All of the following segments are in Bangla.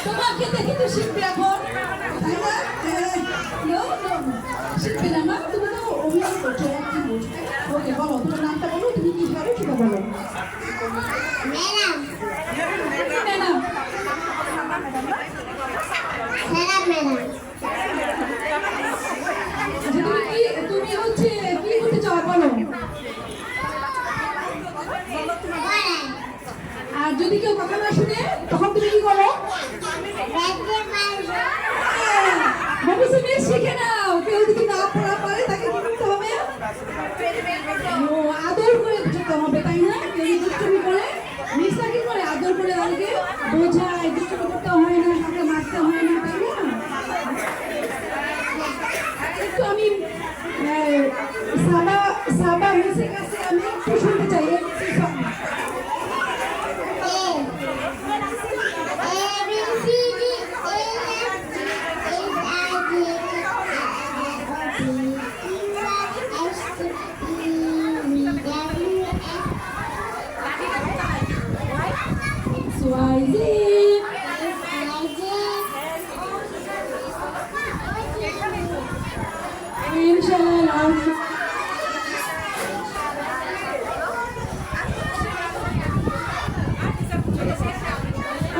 তোমাকে দেখে তো শিখবে এখন, শিখবে না মা, তুমি তো অভিনয় করছো। ওকে বলো, তোমার নামটা বলো, তুমি কি পারো সেটা বলো। তুমি হচ্ছে কি করতে চাও বলো। আর যদি কেউ কথা না শুনে তখন তুমি কি করো? শিখে নাও। কেউ যদি না পড়া পারে তাকে কি করতে হবে? আদর করে যেতে হবে, তাই না? কেউ দুষ্টুমি করে মিশা কি করে আদর করে তাদেরকে বোঝায়, দুষ্টুমি করতে হয় না, তাকে মারতে হয় না, তাই না? একটু আমি সাবা মিসের কাছে আমি একটু শুনতে চাই।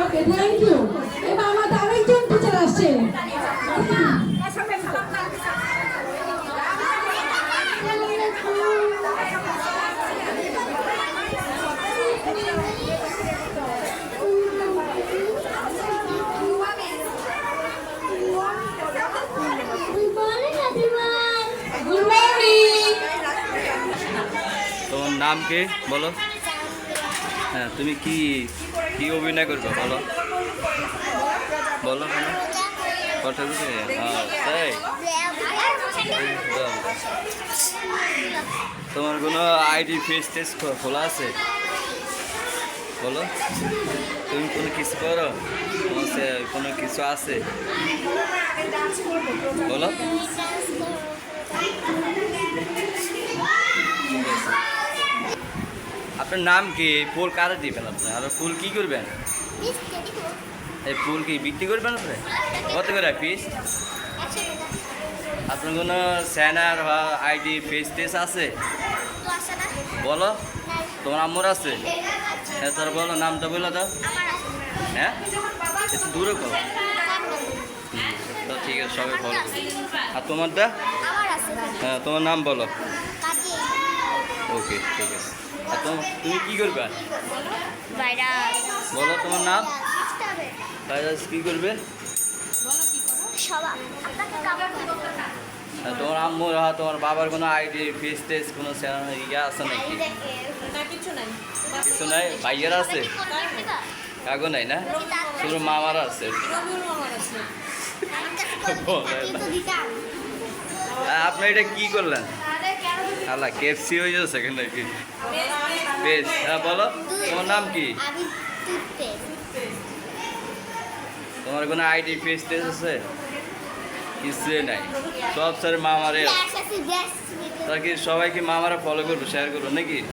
Okay, thank you. এবার আমাদের আরেকজন টিচার আসছে। তোমার নাম কি বলো? হ্যাঁ, তুমি কি কি অভিনয় করবে বলো, বলো কেন কথা বুঝে? তাই তোমার কোনো আইডি ফেস টেস্ট খোলা আছে বলো? তুমি কোনো কিছু করো, কোনো কিছু আছে বলো? আপনার নাম কি? ফুল কারে দিবেন আপনি? আর ফুল কি করবেন? এই ফুল কি বিক্রি করবেন আপনি? কত করে পিস? আপনার কোনো স্যানার বা আইডি ফেস টেস আছে বলো? তোমার আম্মুর আছে? হ্যাঁ, তার বলো, নামটা বলো দাও। হ্যাঁ, একটু দূরে করো তো, ঠিক আছে, সবাই ফলো। আর তোমারটা? হ্যাঁ, তোমার নাম বলো। ওকে, ঠিক আছে। আর তুমি কি করবে বলো? তোমার নাম ভাইরাস কি করবে? তোমার আম্মুর তোমার বাবার কোনো আইডি ফেস টেস কোনো ইয়ে আছে নাকি? কিছু নাই। ভাইয়ের আছে? কাগো নাই না? শুধু মামার আছে। আপনি এটা কি করলেন? আল্লাহ, কেএফসি হয়ে যাচ্ছে সেকেন্ড নাকি? বেশ, হ্যাঁ বলো, তোমার নাম কি? তোমার কোনো আইডি ফেস টেস আছে? কিছুই নাই, সব স্যার মামারে। তার কি সবাইকে মামারা ফলো করবো, শেয়ার করবো নাকি?